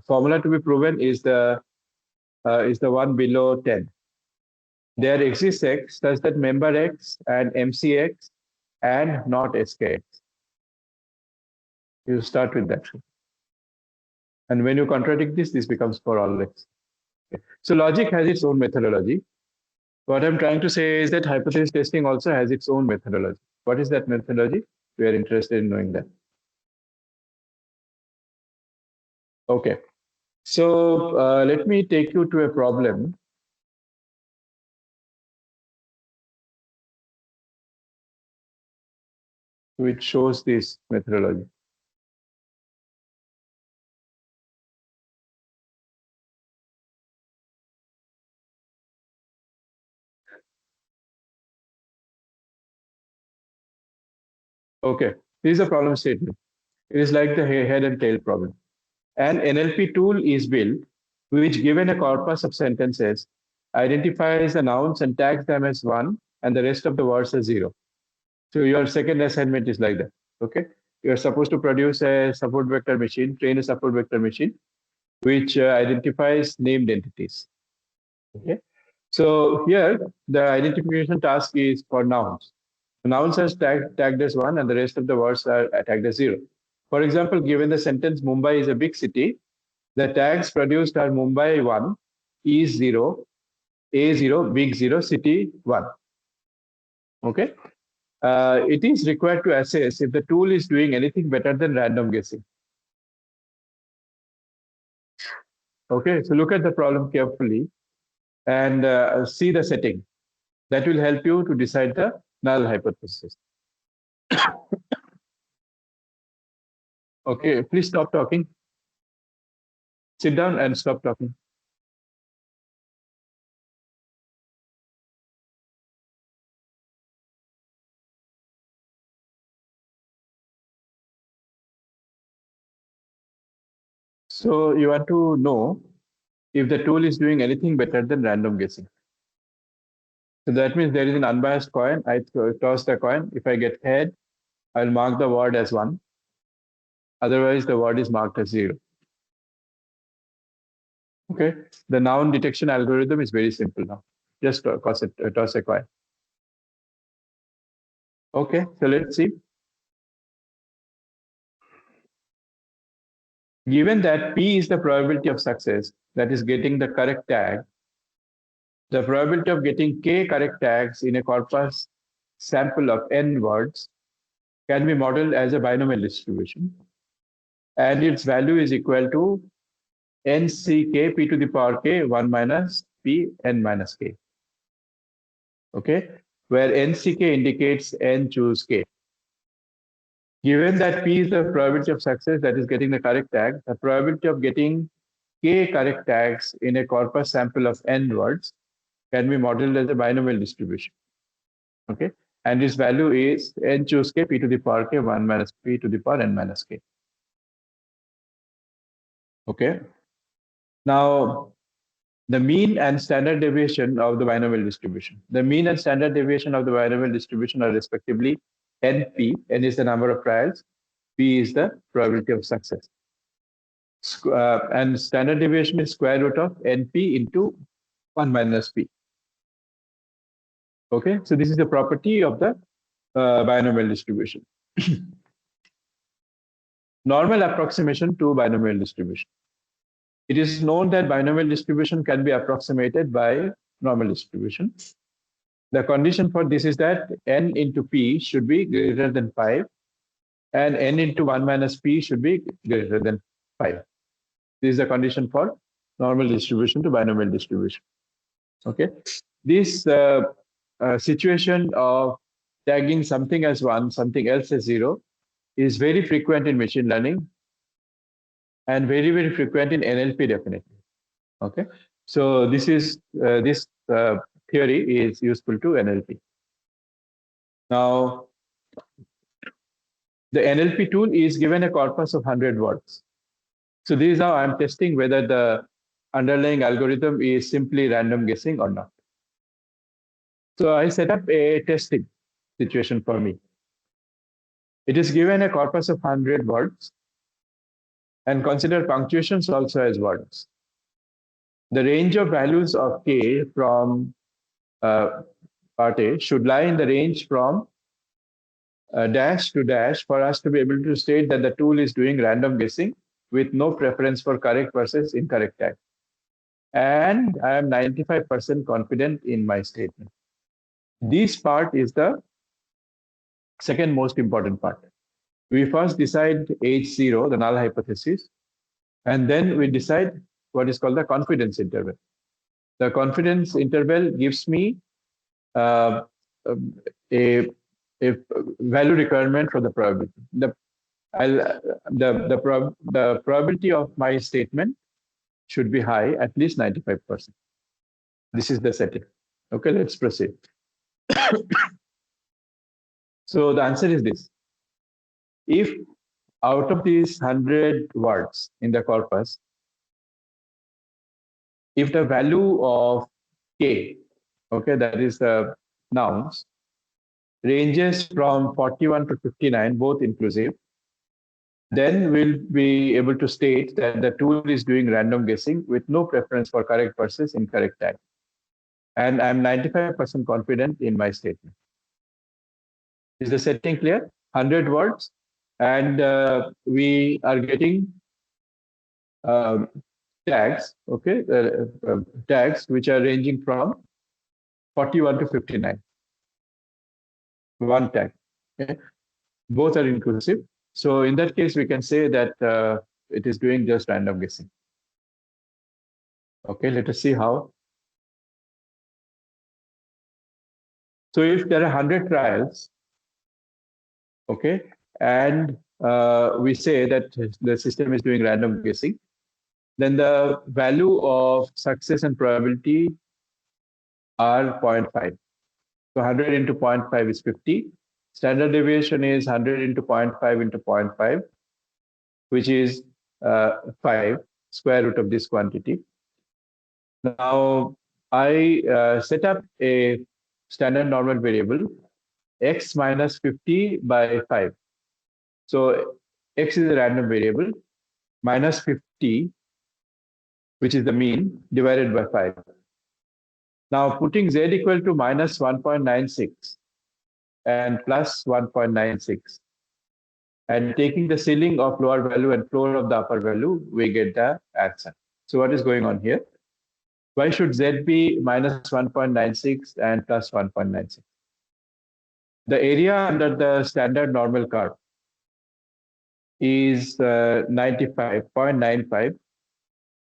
formula to be proven is the one below 10. There exists X such that member X and MCX and not SKX. You start with that. And when you contradict this, this becomes for all X. Okay. So logic has its own methodology. What I'm trying to say is that hypothesis testing also has its own methodology. What is that methodology? We are interested in knowing that. Okay. So let me take you to a problem which shows this methodology. Okay, this is a problem statement. It is like the head and tail problem. An NLP tool is built which, given a corpus of sentences, identifies the nouns and tags them as one and the rest of the words as zero. So your second assignment is like that. Okay, you're supposed to produce a support vector machine, train a support vector machine, which identifies named entities. Okay, so here the identification task is for nouns. Nouns are tagged as one and the rest of the words are tagged as zero. For example, given the sentence Mumbai is a big city, the tags produced are Mumbai 1, is 0, A 0, big 0, city 1. Okay. It is required to assess if the tool is doing anything better than random guessing. Okay, so look at the problem carefully and see the setting. That will help you to decide the null hypothesis. Okay, please stop talking. Sit down and stop talking. So you want to know if the tool is doing anything better than random guessing. So that means there is an unbiased coin. I toss the coin. If I get head, I'll mark the word as 1. Otherwise, the word is marked as 0. Okay. The noun detection algorithm is very simple now. Just toss a coin. Okay. So let's see. Given that P is the probability of success, that is getting the correct tag, the probability of getting K correct tags in a corpus sample of N words can be modeled as a binomial distribution. And its value is equal to NCK P to the power K 1 minus P N minus K. Okay, where NCK indicates N choose K. Given that P is the probability of success, that is getting the correct tag, the probability of getting K correct tags in a corpus sample of N words can be modeled as a binomial distribution. Okay, and its value is N choose K P to the power K 1 minus P to the power N minus K. Okay, now the mean and standard deviation of the binomial distribution. The mean and standard deviation of the binomial distribution are respectively NP. N is the number of trials. P is the probability of success. And standard deviation is square root of NP into 1 minus P. Okay, so this is the property of the binomial distribution. Normal approximation to binomial distribution. It is known that binomial distribution can be approximated by normal distribution. The condition for this is that n into p should be greater than 5 and n into 1 minus p should be greater than 5. This is the condition for normal distribution to binomial distribution. Okay, this situation of tagging something as 1, something else as 0 is very frequent in machine learning and very, very frequent in NLP definitely. Okay, so this is this theory is useful to NLP. Now, the NLP tool is given a corpus of 100 words. So this is how I'm testing whether the underlying algorithm is simply random guessing or not. So I set up a testing situation for me. It is given a corpus of 100 words and consider punctuations also as words. The range of values of k from part A should lie in the range from dash to dash for us to be able to state that the tool is doing random guessing with no preference for correct versus incorrect tag. And I am 95% confident in my statement. This part is the second most important part. We first decide H0, the null hypothesis, and then we decide what is called the confidence interval. The confidence interval gives me a value requirement for the probability. The probability of my statement should be high, at least 95%. This is the setting. Okay, let's proceed. So the answer is this. If out of these 100 words in the corpus, if the value of k, okay, that is the nouns, ranges from 41 to 59, both inclusive, then we'll be able to state that the tool is doing random guessing with no preference for correct versus incorrect tag. And I'm 95% confident in my statement. Is the setting clear? 100 words, and we are getting tags, okay, tags which are ranging from 41 to 59. One tag, okay? Both are inclusive. So in that case, we can say that it is doing just random guessing. Okay, let us see how. So if there are 100 trials, okay, and we say that the system is doing random guessing, then the value of success and probability are 0.5. So 100 into 0.5 is 50. Standard deviation is 100 into 0.5 into 0.5, which is 5, square root of this quantity. Now, I set up a standard normal variable, x minus 50 by 5. So x is a random variable, minus 50, which is the mean, divided by 5. Now, putting z equal to minus 1.96 and plus 1.96, and taking the ceiling of lower value and floor of the upper value, we get the answer. So what is going on here? Why should z be minus 1.96 and plus 1.96? The area under the standard normal curve is 95.95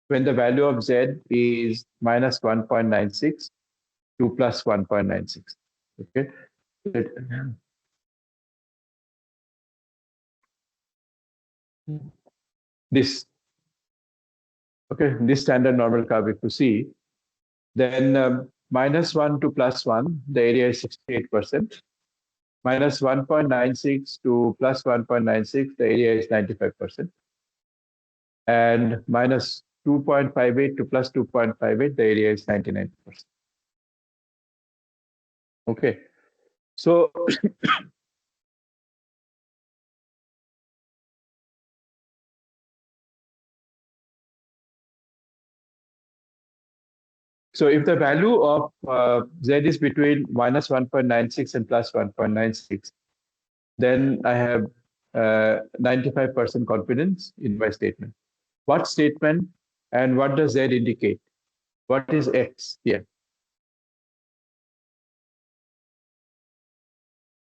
when the value of z is minus 1.96 to plus 1.96. Okay. This, okay, this standard normal curve, if you see, then minus 1 to plus 1, the area is 68%. Minus 1.96 to plus 1.96, the area is 95%. And minus 2.58 to plus 2.58, the area is 99%. Okay. So so if the value of Z is between minus 1.96 and plus 1.96, then I have 95% confidence in my statement. What statement and what does Z indicate? What is X here?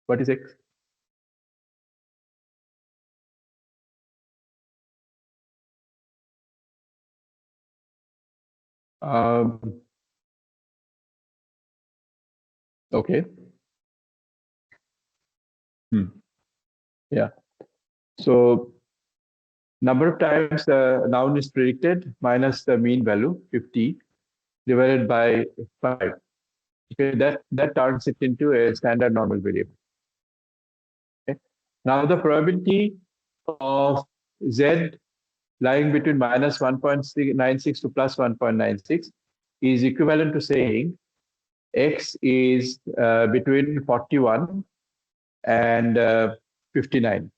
What is X? Okay. Yeah. So number of times the noun is predicted minus the mean value, 50, divided by 5. Okay, that turns it into a standard normal variable. Okay. Now the probability of Z lying between minus 1.96 to plus 1.96 is equivalent to saying X is between 41 and 59.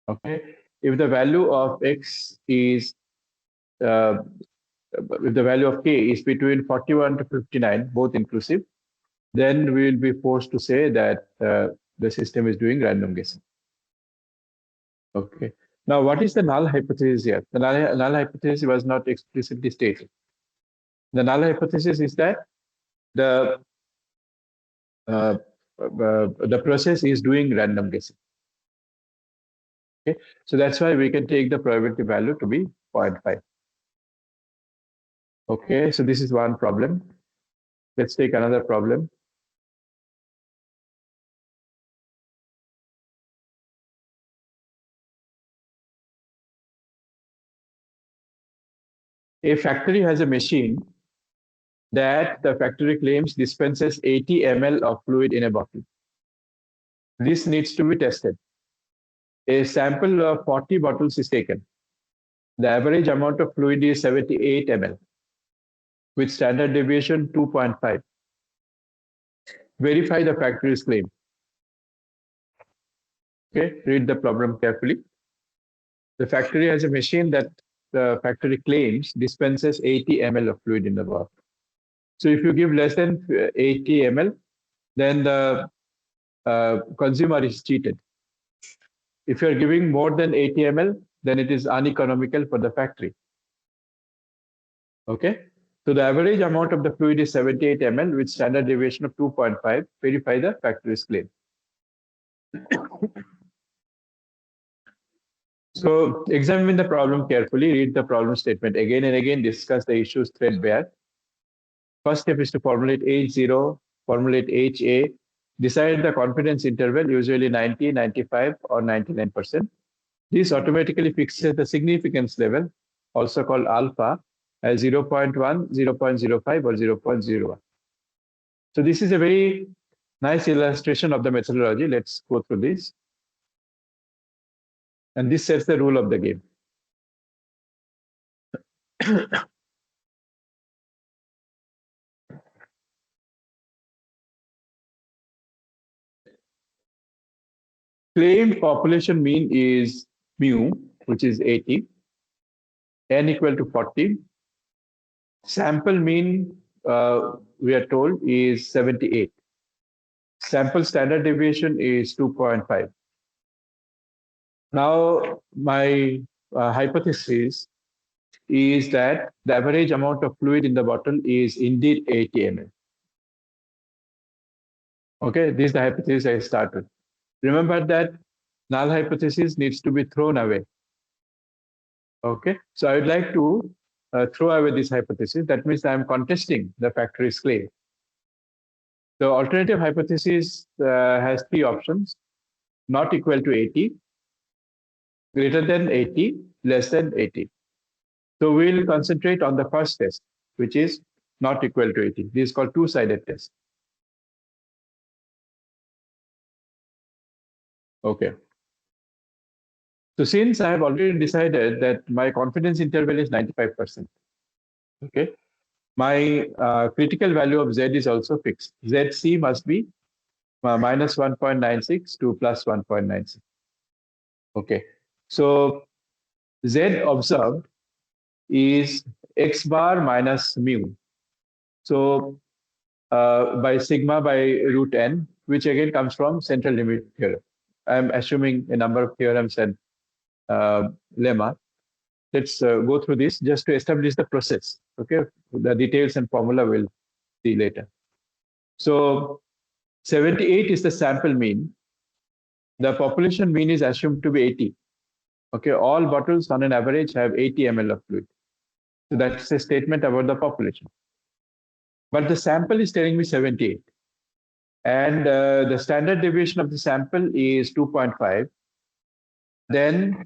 Okay. If the value of X is if the value of K is between 41 to 59, both inclusive, then we will be forced to say that the system is doing random guessing. Okay. Now, what is the null hypothesis here? The null hypothesis was not explicitly stated. The null hypothesis is that the the process is doing random guessing. Okay, so that's why we can take the probability value to be 0.5. Okay, so this is one problem. Let's take another problem. A factory has a machine that the factory claims dispenses 80 ml of fluid in a bottle. This needs to be tested. A sample of 40 bottles is taken. The average amount of fluid is 78 ml with standard deviation 2.5. Verify the factory's claim. Okay, read the problem carefully. The factory has a machine that the factory claims dispenses 80 ml of fluid in the bottle. So if you give less than 80 ml, then the consumer is cheated. If you're giving more than 80 ml, then it is uneconomical for the factory. Okay. So the average amount of the fluid is 78 ml with standard deviation of 2.5. Verify the factory's claim. So examine the problem carefully, read the problem statement again and again, discuss the issues threadbare. First step is to formulate H0, formulate HA, decide the confidence interval, usually 90, 95, or 99%. This automatically fixes the significance level, also called alpha, as 0.1, 0.05, or 0.01. So this is a very nice illustration of the methodology. Let's go through this. And this sets the rule of the game. Claimed population mean is mu, which is 80, n equal to 40. Sample mean, we are told, is 78. Sample standard deviation is 2.5. Now, my hypothesis is that the average amount of fluid in the bottle is indeed 80 ml. Okay, this is the hypothesis I started. Remember that null hypothesis needs to be thrown away. Okay, so I would like to throw away this hypothesis. That means I'm contesting the factory's claim. The alternative hypothesis has three options: not equal to 80, greater than 80, less than 80. So we'll concentrate on the first test, which is not equal to 80. This is called two-sided test. Okay. So since I have already decided that my confidence interval is 95%, okay, my critical value of Z is also fixed. ZC must be minus 1.96 to plus 1.96. Okay. So Z observed is X bar minus mu. So by sigma by root n, which again comes from central limit theorem. I'm assuming a number of theorems and lemma. Let's go through this just to establish the process. Okay, the details and formula we'll see later. So 78 is the sample mean. The population mean is assumed to be 80. Okay, all bottles on an average have 80 ml of fluid. So that's a statement about the population. But the sample is telling me 78. And the standard deviation of the sample is 2.5. Then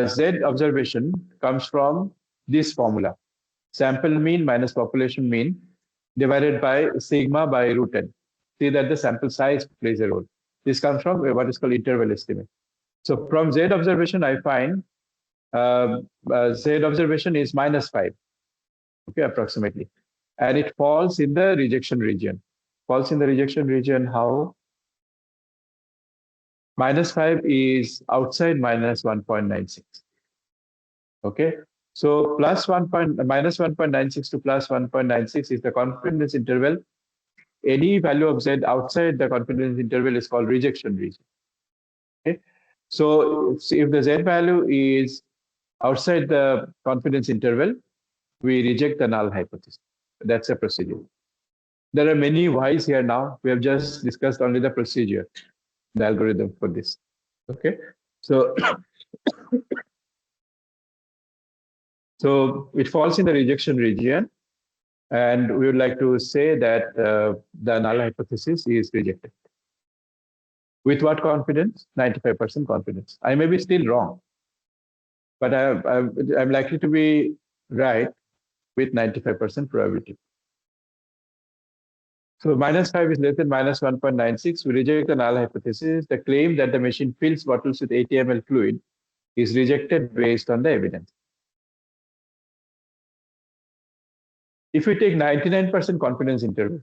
Z observation comes from this formula. Sample mean minus population mean divided by sigma by root n. See that the sample size plays a role. This comes from what is called interval estimate. So from Z observation, I find Z observation is minus 5, okay, approximately. And it falls in the rejection region. Falls in the rejection region how? Minus 5 is outside minus 1.96. Okay. So minus 1.96 to plus 1.96 is the confidence interval. Any value of Z outside the confidence interval is called rejection region. Okay. So if the Z value is outside the confidence interval, we reject the null hypothesis. That's a procedure. There are many whys here now. We have just discussed only the procedure, the algorithm for this. Okay. So, so it falls in the rejection region. And we would like to say that the null hypothesis is rejected. With what confidence? 95% confidence. I may be still wrong, but I'm likely to be right with 95% probability. So minus 5 is less than minus 1.96. We reject the null hypothesis. The claim that the machine fills bottles with 80 ml fluid is rejected based on the evidence. If we take 99% confidence interval,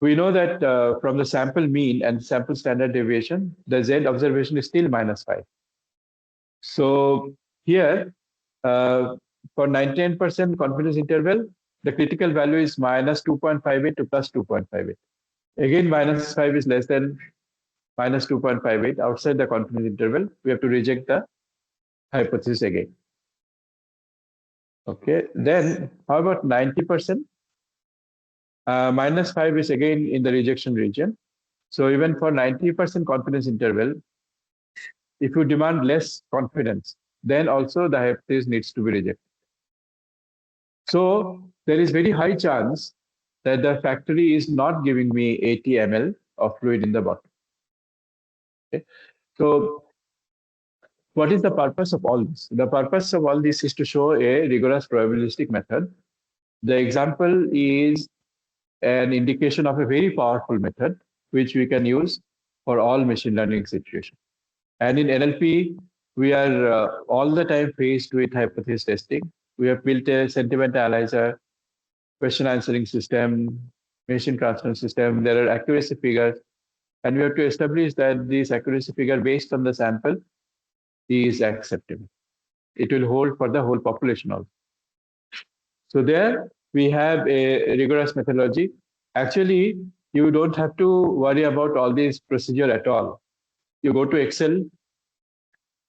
we know that from the sample mean and sample standard deviation, the Z observation is still minus 5. So here, for 99% confidence interval, the critical value is minus 2.58 to plus 2.58. Again, minus 5 is less than minus 2.58 outside the confidence interval. We have to reject the hypothesis again. Okay, then how about 90%? Minus 5 is again in the rejection region. So even for 90% confidence interval, if you demand less confidence, then also the hypothesis needs to be rejected. So there is very high chance that the factory is not giving me 80 ml of fluid in the bottle. Okay. So what is the purpose of all this? The purpose of all this is to show a rigorous probabilistic method. The example is an indication of a very powerful method, which we can use for all machine learning situations. And in NLP, we are all the time faced with hypothesis testing. We have built a sentiment analyzer, question answering system, machine transfer system. There are accuracy figures. And we have to establish that this accuracy figure based on the sample is acceptable. It will hold for the whole population also. So there we have a rigorous methodology. Actually, you don't have to worry about all these procedure at all. You go to Excel,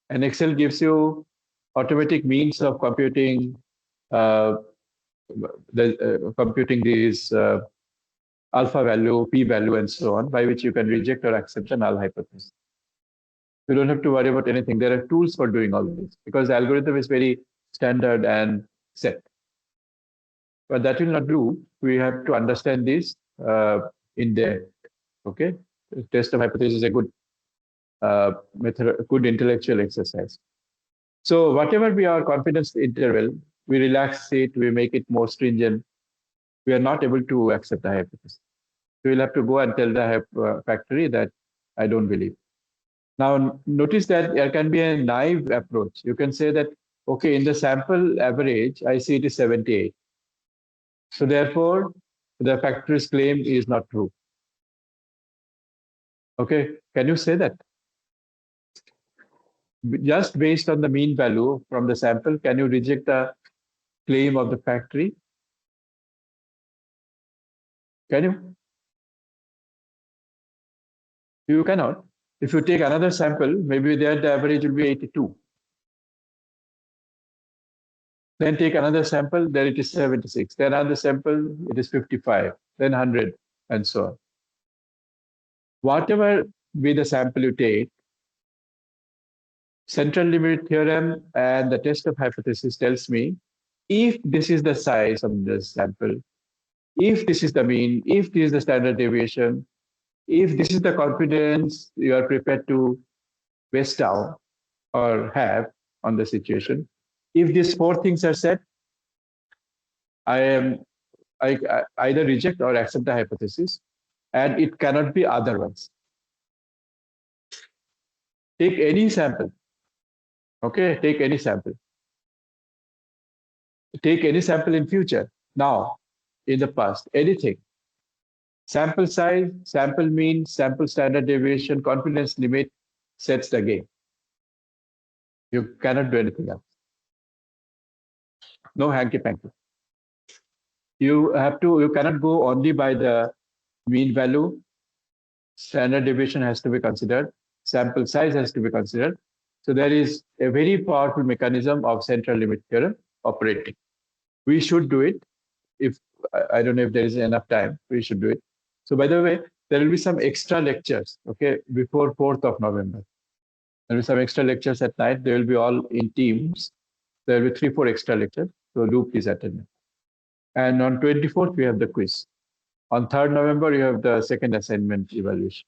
and Excel gives you automatic means of computing computing these alpha value, p value, and so on, by which you can reject or accept the null hypothesis. You don't have to worry about anything. There are tools for doing all this because the algorithm is very standard and set. But that will not do. We have to understand this in depth. Okay, test of hypothesis is a good method, good intellectual exercise. So whatever be our confidence interval, we relax it, we make it more stringent. We are not able to accept the hypothesis. We will have to go and tell the factory that I don't believe. Now, notice that there can be a naive approach. You can say that, okay, in the sample average, I see it is 78. So therefore, the factorist claim is not true. Okay, can you say that? Just based on the mean value from the sample, can you reject the claim of the factory? Can you? You cannot. If you take another sample, maybe there the average will be 82. Then take another sample, there it is 76. Then another sample, it is 55, then 100, and so on. Whatever be the sample you take, central limit theorem and the test of hypothesis tells me if this is the size of the sample, if this is the mean, if this is the standard deviation, if this is the confidence you are prepared to waste down or have on the situation, if these four things are set, I either reject or accept the hypothesis, and it cannot be otherwise. Take any sample. Okay, take any sample. Take any sample in future, now, in the past, anything. Sample size, sample mean, sample standard deviation, confidence limit sets the game. You cannot do anything else. No hanky-panky. You cannot go only by the mean value. Standard deviation has to be considered. Sample size has to be considered. So there is a very powerful mechanism of central limit theorem operating. We should do it. If I don't know if there is enough time, we should do it. So by the way, there will be some extra lectures, okay, before 4th of November. There will be some extra lectures at night. They will be all in teams. There will be 3, 4 extra lectures. So do please attend. And on 24th, we have the quiz. On 3rd November, you have the second assignment evaluation.